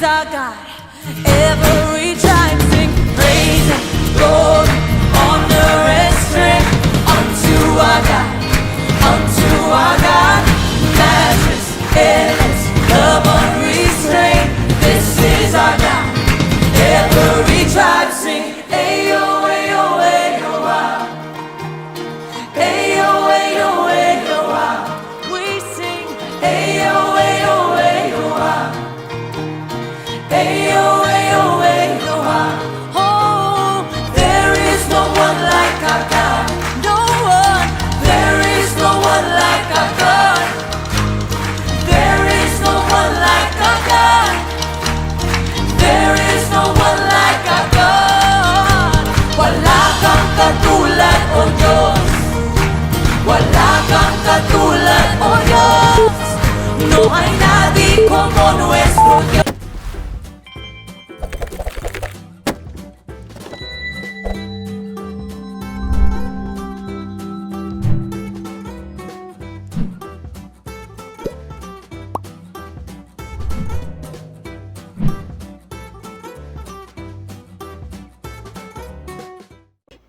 our God. Every tribe sing praise and glory, honor and strength unto our God, unto our God. Matchless, endless, love unrestrained. This is our God. Every tribe sing, ayo, ayo, ayo, ah. Ayo, ayo, ayo, ah. We sing, ayo, ayo, ayo, ah. Ayo, ayo, ayo, ah. Oh, there is no one like our God. No one. There is no one like our God. There is no one like our God. There is no one like our God. Wala kang katulad, O Diyos. Wala kang katulad, O Diyos. No hay nadie como nuestro Dios.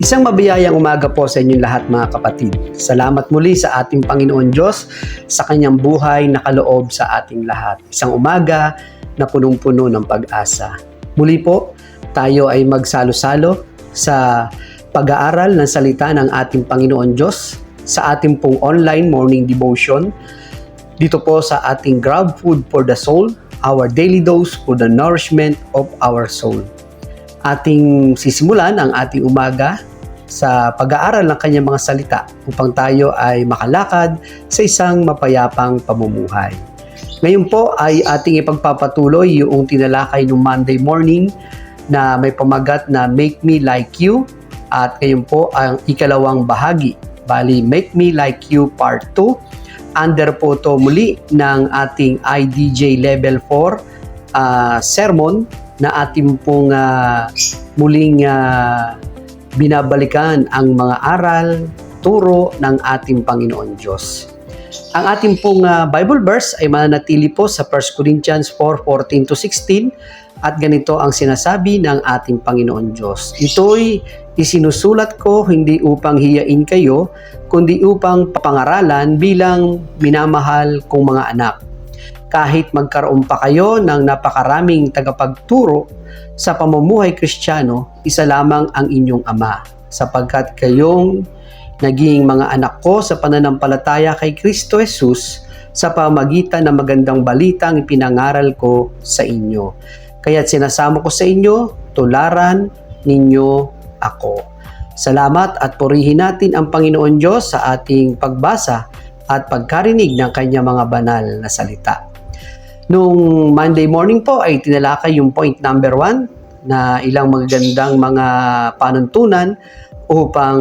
Isang mabiyayang umaga po sa inyong lahat mga kapatid. Salamat muli sa ating Panginoon Diyos sa kanyang buhay na kaloob sa ating lahat. Isang umaga na punong-puno ng pag-asa. Muli po, tayo ay magsalo-salo sa pag-aaral ng salita ng ating Panginoon Diyos sa ating pong online morning devotion. Dito po sa ating Grab Food for the Soul, our daily dose for the nourishment of our soul. Ating sisimulan ang ating umaga sa pag-aaral ng kanyang mga salita upang tayo ay makalakad sa isang mapayapang pamumuhay. Ngayon po ay ating ipagpapatuloy yung tinalakay ng Monday morning na may pamagat na Make Me Like You, at ngayon po ang ikalawang bahagi, bali Make Me Like You Part 2. Under po to muli ng ating IDJ Level 4 sermon na ating pong muling binabalikan ang mga aral, turo ng ating Panginoon Diyos. Ang ating pong Bible verse ay mananatili po sa 1 Corinthians 4:14-16 at ganito ang sinasabi ng ating Panginoon Diyos. Ito'y isinusulat ko hindi upang hiyain kayo, kundi upang papangaralan bilang minamahal kong mga anak. kahit magkaroon pa kayo ng napakaraming tagapagturo sa pamumuhay Kristiyano, isa lamang ang inyong Ama, sapagkat kayong naging mga anak ko sa pananampalataya kay Kristo Jesus sa pamagitan ng magandang balitang ipinangaral ko sa inyo. Kaya't sinasamo ko sa inyo, tularan ninyo ako. Salamat at purihin natin ang Panginoon Diyos sa ating pagbasa at pagkarinig ng kanyang mga banal na salita. Nung Monday morning po ay tinalakay yung point number 1 na ilang magagandang mga panuntunan upang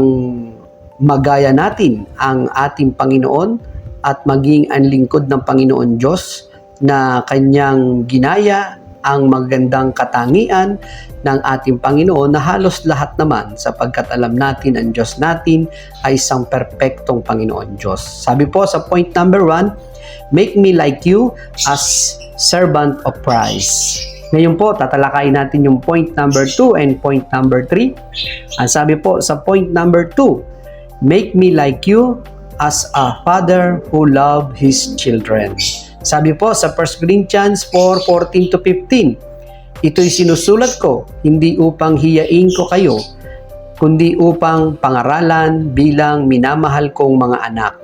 magaya natin ang ating Panginoon at maging ang lingkod ng Panginoon Diyos na kanyang ginaya ang magandang katangian ng ating Panginoon na halos lahat naman sapagkat alam natin ang Diyos natin ay isang perpektong Panginoon Diyos. Sabi po sa point number 1, make me like you as servant of Christ. Ngayon po, tatalakayin natin yung point number 2 and point number 3. Ang sabi po sa point number 2, make me like you as a father who loves his children. Sabi po sa 1 Corinthians 4:14-15, ito'y sinusulat ko, hindi upang hiyain ko kayo, kundi upang pangaralan bilang minamahal kong mga anak.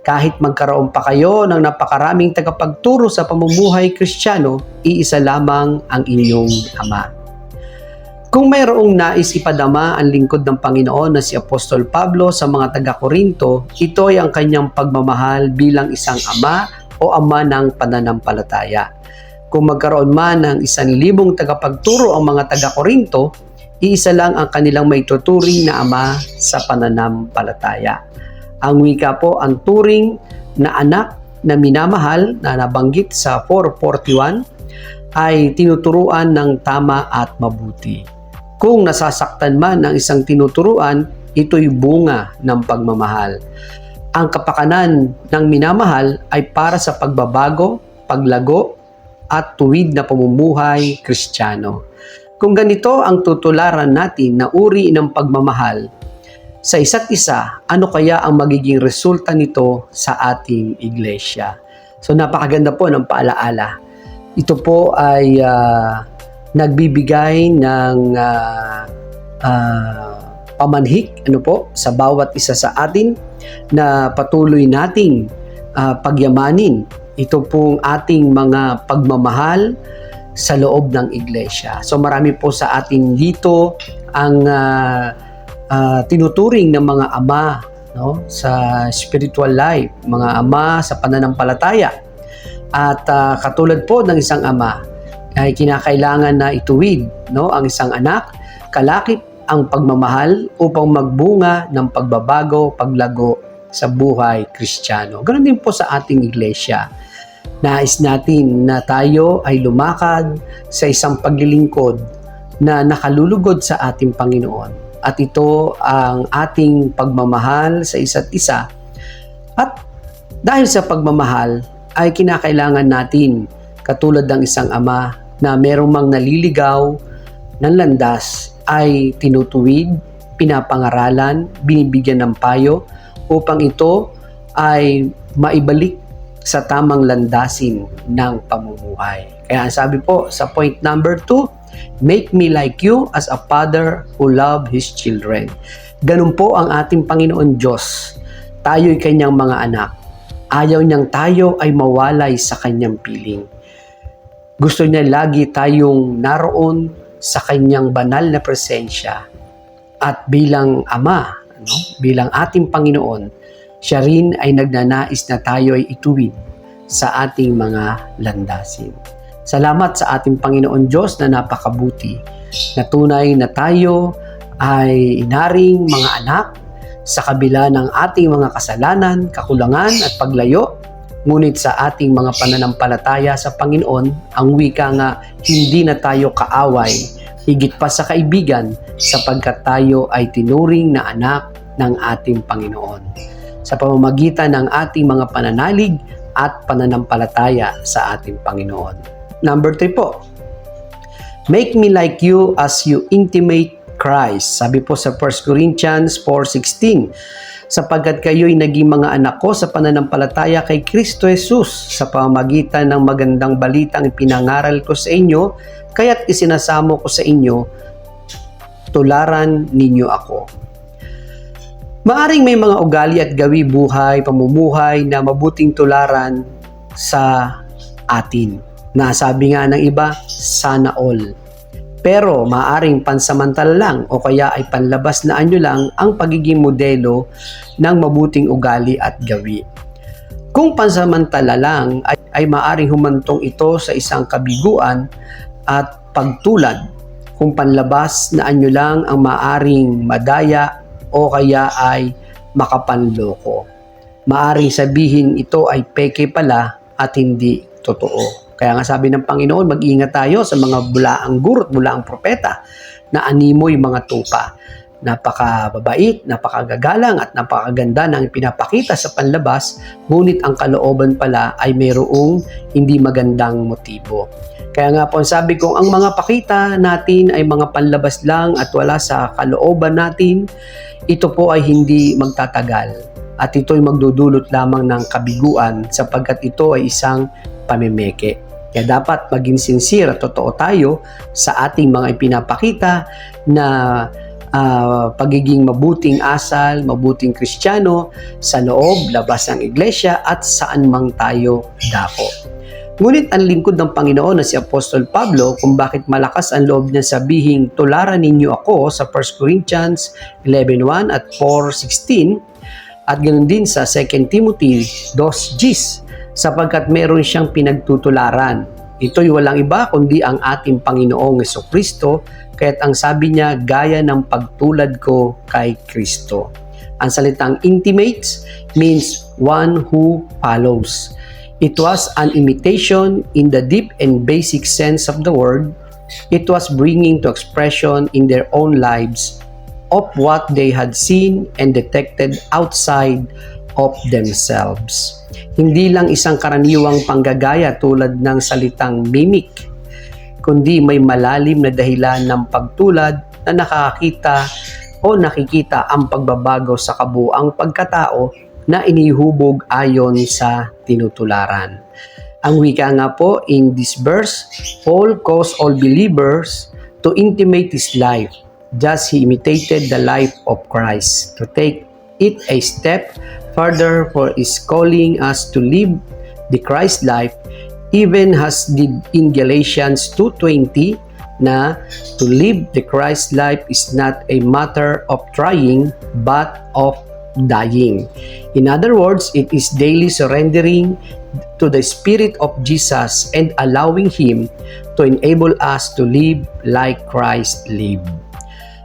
Kahit magkaroon pa kayo ng napakaraming tagapagturo sa pamumuhay Kristiyano, iisa lamang ang inyong Ama. Kung mayroong nais ipadama ang lingkod ng Panginoon na si Apostol Pablo sa mga taga-Korinto, ito ay ang kanyang pagmamahal bilang isang ama o ama ng pananampalataya. Kung magkaroon man ng 1,000 tagapagturo ang mga taga-Korinto, iisa lang ang kanilang may tuturing na ama sa pananampalataya. Ang wika po, ang turing na anak na minamahal na nabanggit sa 4:41 ay tinuturuan ng tama at mabuti. Kung nasasaktan man ang isang tinuturuan, ito'y bunga ng pagmamahal. Ang kapakanan ng minamahal ay para sa pagbabago, paglago, at tuwid na pamumuhay Kristiyano. Kung ganito ang tutularan natin na uri ng pagmamahal sa isa't isa, ano kaya ang magiging resulta nito sa ating iglesia? So napakaganda po ng paalaala. Ito po ay nagbibigay ng pamanhik sa bawat isa sa atin na patuloy nating pagyamanin ito pong ating mga pagmamahal sa loob ng iglesia. So marami po sa atin dito ang tinuturing ng mga ama sa spiritual life, mga ama sa pananampalataya. At katulad po ng isang ama, ay kinakailangan na ituwid ang isang anak, kalakip ang pagmamahal upang magbunga ng pagbabago, paglago sa buhay Kristiyano. Ganoon din po sa ating iglesia. Nais natin na tayo ay lumakad sa isang paglilingkod na nakalulugod sa ating Panginoon. At ito ang ating pagmamahal sa isa't isa. At dahil sa pagmamahal ay kinakailangan natin, katulad ng isang ama na merong mang naliligaw ng landas, ay tinutuwid, pinapangaralan, binibigyan ng payo upang ito ay maibalik sa tamang landasin ng pamumuhay. Kaya ang sabi po sa point number 2, make me like you as a father who loves his children. Ganun po ang ating Panginoon Diyos. Tayo'y kanyang mga anak. Ayaw niyang tayo ay mawalay sa kanyang piling. Gusto niya lagi tayong naroon sa kanyang banal na presensya. At bilang Ama, bilang ating Panginoon, siya rin ay nagnanais na tayo ay ituwid sa ating mga landasin. Salamat sa ating Panginoon Diyos na napakabuti, na tunay na tayo ay inaring mga anak sa kabila ng ating mga kasalanan, kakulangan at paglayo. Ngunit sa ating mga pananampalataya sa Panginoon, ang wika nga, hindi na tayo kaaway, higit pa sa kaibigan, sapagkat tayo ay tinuring na anak ng ating Panginoon sa pamamagitan ng ating mga pananalig at pananampalataya sa ating Panginoon. Number 3 po, make me like you as you intimate Christ. Sabi po sa 1 Corinthians 4:16, sapagkat kayo'y naging mga anak ko sa pananampalataya kay Kristo Jesus sa pamamagitan ng magandang balitang ipinangaral ko sa inyo, kaya't isinasamo ko sa inyo, tularan ninyo ako. Maaring may mga ugali at gawi buhay, pamumuhay na mabuting tularan sa atin. Nasabi nga ng iba, sana all. Pero maaring pansamantala lang o kaya ay panlabas na anyo lang ang pagiging modelo ng mabuting ugali at gawi. Kung pansamantala lang ay maaring humantong ito sa isang kabiguan at pagtulad. Kung panlabas na anyo lang ang maaring madaya o kaya ay makapanloko. Maaring sabihin ito ay peke pala at hindi totoo. Kaya nga sabi ng Panginoon, mag-ingat tayo sa mga bulaang guro at bulaang propeta na animoy mga tupa. Napakababait, napakagagalang at napakaganda ng pinapakita sa panlabas, ngunit ang kalooban pala ay mayroong hindi magandang motibo. Kaya nga po sabi ko, ang mga pakita natin ay mga panlabas lang at wala sa kalooban natin, ito po ay hindi magtatagal at ito ay magdudulot lamang ng kabiguan sapagkat ito ay isang pamimeke. Kaya dapat maging sincere at totoo tayo sa ating mga ipinapakita na pagiging mabuting asal, mabuting Kristiyano sa loob, labas ng iglesia at saan mang tayo dako. Ngunit ang lingkod ng Panginoon na si Apostol Pablo kung bakit malakas ang loob niya sabihing tularan ninyo ako sa 1 Corinthians 11:1 at 4:16 at ganoon din sa 2 Timothy 2:10 sapagkat meron siyang pinagtutularan. Ito'y walang iba kundi ang ating Panginoong Jesucristo, kaya't ang sabi niya, gaya ng pagtulad ko kay Kristo. Ang salitang intimates means one who follows. It was an imitation in the deep and basic sense of the word. It was bringing to expression in their own lives of what they had seen and detected outside of themselves. Hindi lang isang karaniwang panggagaya tulad ng salitang mimic, kundi may malalim na dahilan ng pagtulad na nakakita o nakikita ang pagbabago sa kabuuang pagkatao na inihubog ayon sa tinutularan. Ang wika nga po in this verse, Paul calls all believers to intimate his life, just he imitated the life of Christ, to take it a step further for is calling us to live the Christ life, even as did in Galatians 2:20 na to live the Christ life is not a matter of trying but of dying. In other words, it is daily surrendering to the Spirit of Jesus and allowing Him to enable us to live like Christ lived.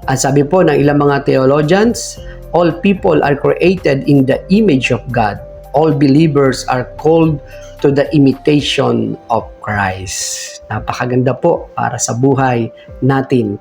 At sabi po ng ilang mga theologians, all people are created in the image of God. All believers are called to the imitation of Christ. Napakaganda po para sa buhay natin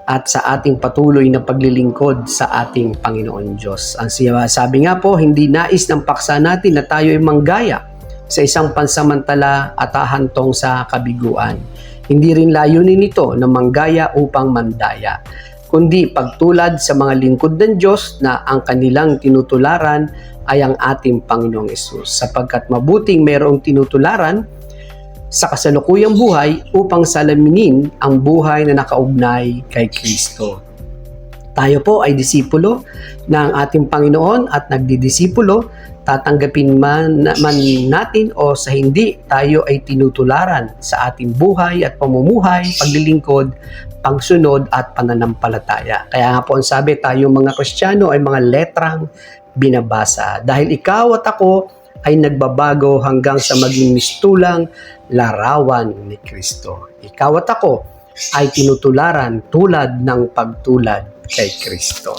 at sa ating patuloy na paglilingkod sa ating Panginoon Diyos. Ang sabi nga po, hindi nais ng paksa natin na tayo ay manggaya sa isang pansamantala at hahantong sa kabiguan. Hindi rin layunin nito na manggaya upang mandaya, kundi pagtulad sa mga lingkod ng Diyos na ang kanilang tinutularan ay ang ating Panginoong Hesus, sapagkat mabuting mayroong tinutularan sa kasalukuyang buhay upang salaminin ang buhay na nakaugnay kay Kristo. Tayo po ay disipulo ng ating Panginoon at nagdidisipulo, tatanggapin man natin o sa hindi, tayo ay tinutularan sa ating buhay at pamumuhay, paglilingkod, pangsunod at pananampalataya. Kaya nga po ang sabi, tayo mga Kristiyano ay mga letrang binabasa. Dahil ikaw at ako ay nagbabago hanggang sa maging mistulang larawan ni Kristo. Ikaw at ako ay tinutularan tulad ng pagtulad kay Kristo.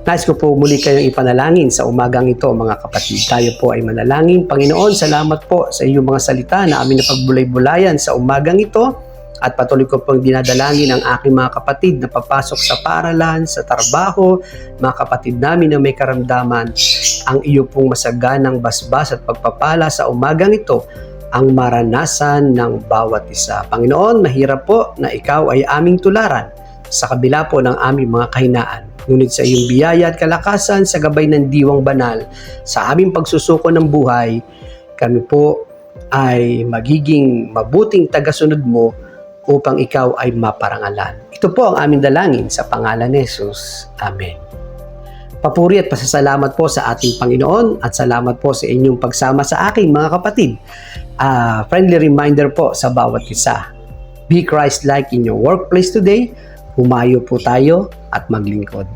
Nais ko po muli kayong ipanalangin sa umagang ito, mga kapatid. Tayo po ay manalangin. Panginoon, salamat po sa iyong mga salita na amin na pagbulay-bulayan sa umagang ito. At patuloy ko pong dinadalangin ang aking mga kapatid na papasok sa paaralan, sa trabaho, mga kapatid namin na may karamdaman, ang iyo pong masaganang basbas at pagpapala sa umagang ito ang maranasan ng bawat isa. Panginoon, mahirap po na ikaw ay aming tularan sa kabila po ng aming mga kahinaan. Ngunit sa iyong biyaya at kalakasan sa gabay ng diwang banal sa aming pagsusuko ng buhay, kami po ay magiging mabuting tagasunod mo upang ikaw ay maparangalan. Ito po ang aming dalangin sa pangalan ni Jesus. Amen. Papuri at pasasalamat po sa ating Panginoon at salamat po sa inyong pagsama sa aking mga kapatid. Friendly reminder po sa bawat isa. Be Christ-like in your workplace today. Humayo po tayo at maglingkod.